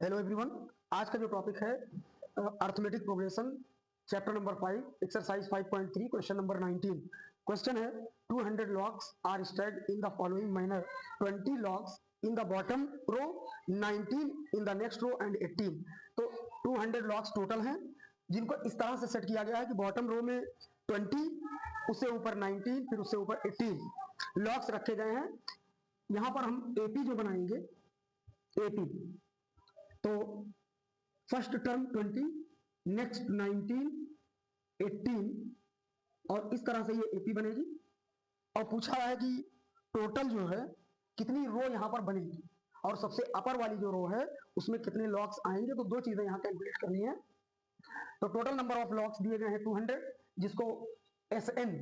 Hello everyone. आज का जो टॉपिक है arithmetic progression, chapter number 5, exercise 5.3, question number 19। Question है 200 logs are stacked in the following manner, 20 logs in the bottom row, 19 in the next row and 18। तो 200 logs total हैं जिनको इस तरह से सेट किया गया है कि बॉटम रो में 20, उससे ऊपर 19, फिर उससे ऊपर 18 लॉग्स रखे गए हैं। यहां पर हम एपी जो बनाएंगे, एपी, तो फर्स्ट टर्म 20, नेक्स्ट 19, 18, और इस तरह से ये एपी बनेगी। और पूछा है कि टोटल जो है कितनी रो यहां पर बनेगी और सबसे अपर वाली जो रो है उसमें कितने लॉक्स आएंगे। तो दो चीजें यहां कैलकुलेट करनी है। तो टोटल नंबर ऑफ लॉक्स दिए गए हैं 200, जिसको s n,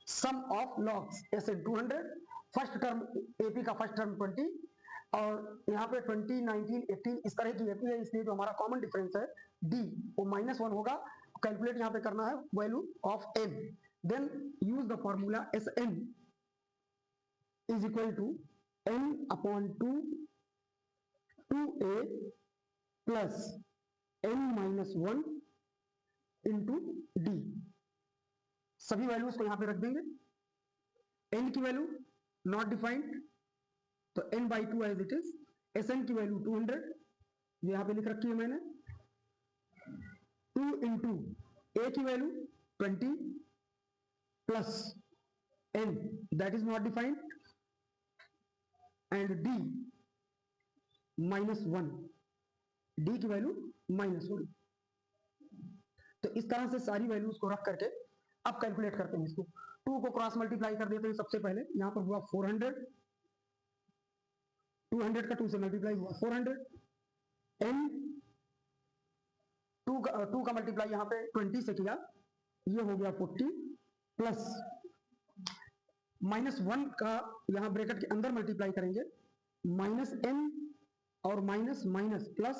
sum of logs s n 200, first term AP का फर्स्ट टर्म 20, और यहाँ पे 20, 19, 18 इस तरह की एपी है, इसलिए जो हमारा कॉमन डिफरेंस है डी वो -1 होगा। कैलकुलेट यहाँ पे करना है value of n. Then use the formula s n is equal to n upon 2 2a plus n-1 into d. सभी वैल्यूज को यहां पे रख देंगे। n की वैल्यू नॉट डिफाइंड, तो n by 2 as it is. S n की value 200 यहां पे लिख रखी है मैंने। 2 इंटू ए की value 20 plus n that is not defined and d -1, d की वैल्यू -1। तो इस तरह से सारी वैल्यूज को रख करके अब कैलकुलेट करते हैं इसको। 2 को क्रॉस मल्टीप्लाई कर देते हैं सबसे पहले। यहां पर हुआ 400, 200 का 2 से मल्टीप्लाई हुआ 400, n 2 का मल्टीप्लाई यहां पे 20 से किया, ये हो गया 40 प्लस -1 का यहां ब्रैकेट के अंदर मल्टीप्लाई करेंगे, -n और माइनस माइनस प्लस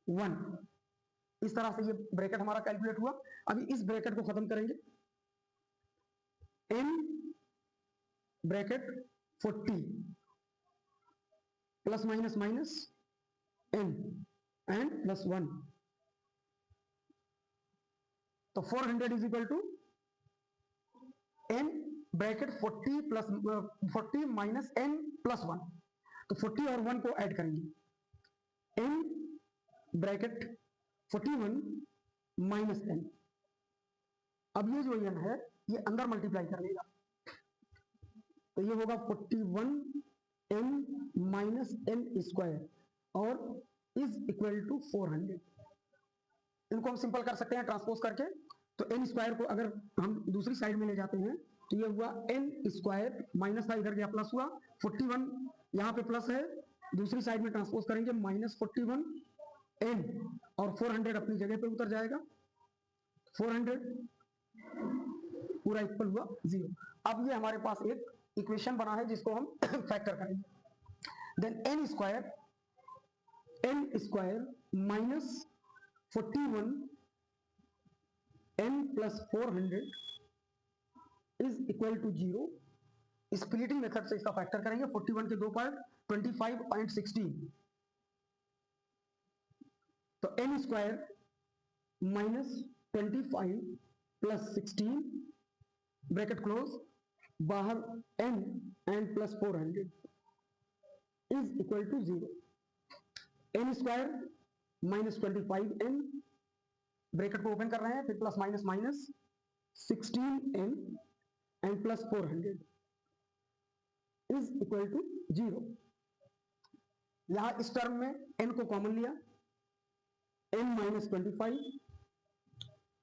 1। इस तरह से ये ब्रैकेट हमारा कैलकुलेट हुआ। अभी इस ब्रैकेट को खत्म करेंगे। n bracket 40 plus minus minus n and plus 1, तो 400 is equal to n bracket 40 plus 40 minus n plus 1। तो 40 और 1 को ऐड करेंगे, n ब्रैकेट 41 माइनस n। अब ये जो n है ये अंदर मल्टीप्लाई कर लेगा, तो ये होगा 41 n माइनस n स्क्वायर और इज इक्वल टू 400। इनको हम सिंपल कर सकते हैं ट्रांसपोज करके। तो n स्क्वायर को अगर हम दूसरी साइड में ले जाते हैं तो ये हुआ n स्क्वायर, माइनस था इधर गया प्लस हुआ, 41 यहाँ पे प्लस है, दूसरी साइड में ट्रांसपोज करेंगे -41 n और 400 अपनी जगह पे उतर जाएगा, 400 पूरा इक्वल हुआ 0। अब ये हमारे पास एक इक्वेशन बना है जिसको हम फैक्टर करेंगे। Then n square minus 41 n plus 400 is equal to 0। Splitting method से इसका फैक्टर करेंगे। 41 के दो पार्ट 25 और 16, तो n square minus 25 plus 16 bracket close, बाहर n and plus 400 is equal to 0। n square minus 25n, bracket को ओपन कर रहे हैं, फिर plus minus minus 16n and plus 400 is equal to 0। यहां इस टर्म में n को कॉमन लिया, n minus 25,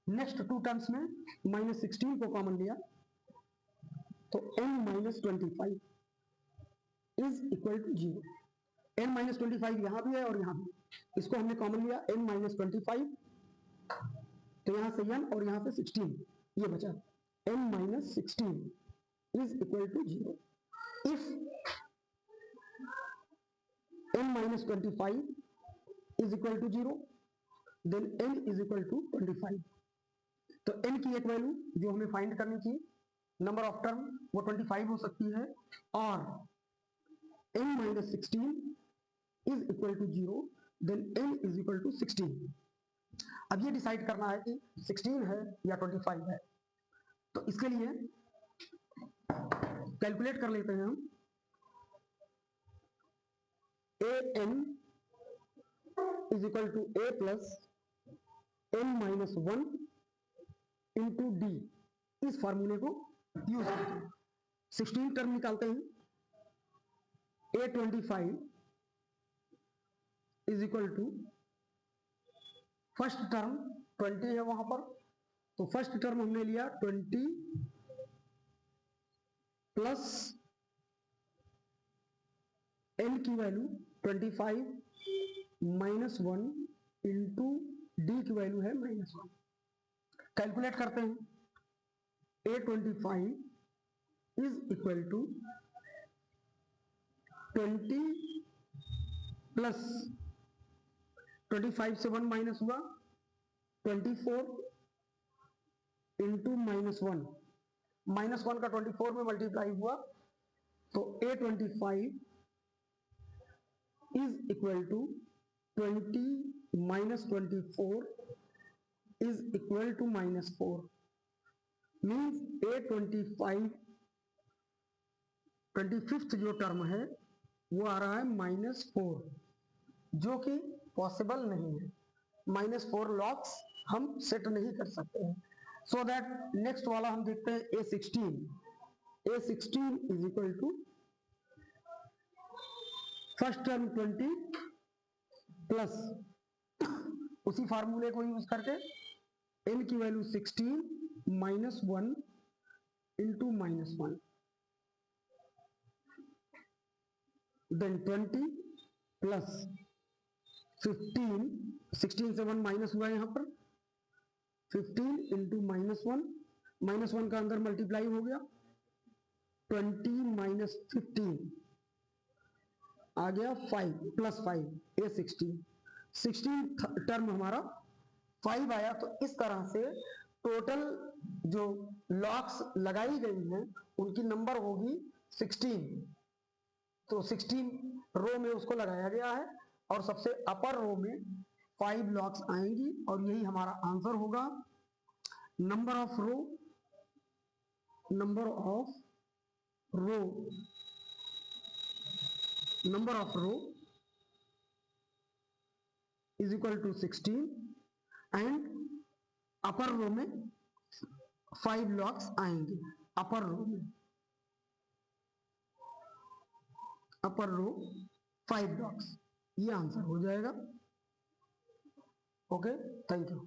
next two terms में -16 को कॉमन लिया, तो n minus 25 is equal to 0। n minus 25 यहां भी है और यहां भी, इसको हमने कॉमन लिया n माइनस 25, तो यहां से n और यहां से 16 ये बचा, n minus 16 is equal to 0। If n minus 25 is equal to 0 then n is equal to 25। तो n की एक वैल्यू जो हमें फाइंड करनी थी, नंबर ऑफ टर्म, वो 25 हो सकती है, और n minus 16 is equal to 0 then n is equal to 16। अब ये डिसाइड करना है कि 16 है या 25 है। तो इसके लिए कैलकुलेट कर लेते हैं हम। A N is equal to A plus n minus 1 into D, इस फॉर्मूले को यूज करते हैं। 16 टर्म निकालते हैं। A25 is equal to first term 20 है वहां पर, तो फर्स्ट टर्म हमने लिया 20 प्लस n की वैल्यू 25 माइनस 1 इंटू डी की वैल्यू है -1। कैलकुलेट करते हैं। A25 is equal to 20 plus 25 से 1 माइनस हुआ 24 इंटू -1, -1 का 24 में मल्टीप्लाई हुआ, तो A25 is equal to 20 minus 24 is equal to -4, means A25 25th जो टर्म है वो आ रहा है -4, जो कि पॉसिबल नहीं है। -4 लॉक्स हम सेट नहीं कर सकते हैं। सो दैट नेक्स्ट वाला हम देखते हैं A16 is equal to first term 20 plus उसी फार्मूले को यूज करके n की value 16 minus 1 into -1, then 20 plus 15, 16 से 1 माइनस हुआ यहां पर, 15 इंटू -1 का अंदर मल्टीप्लाई हो गया, 20 माइनस 15 आ गया 5 प्लस 5 16 टर्म हमारा 5 आया। तो इस तरह से टोटल जो लॉक्स लगाई गई हैं उनकी नंबर होगी 16। तो 16 रो में उसको लगाया गया है और सबसे अपर रो में 5 लॉक्स आएंगी और यही हमारा आंसर होगा। Number of row is equal to 16 and upper row में 5 लॉक्स आएंगे। अपर रो 5 लॉक्स, ये आंसर हो जाएगा। Okay, thank you.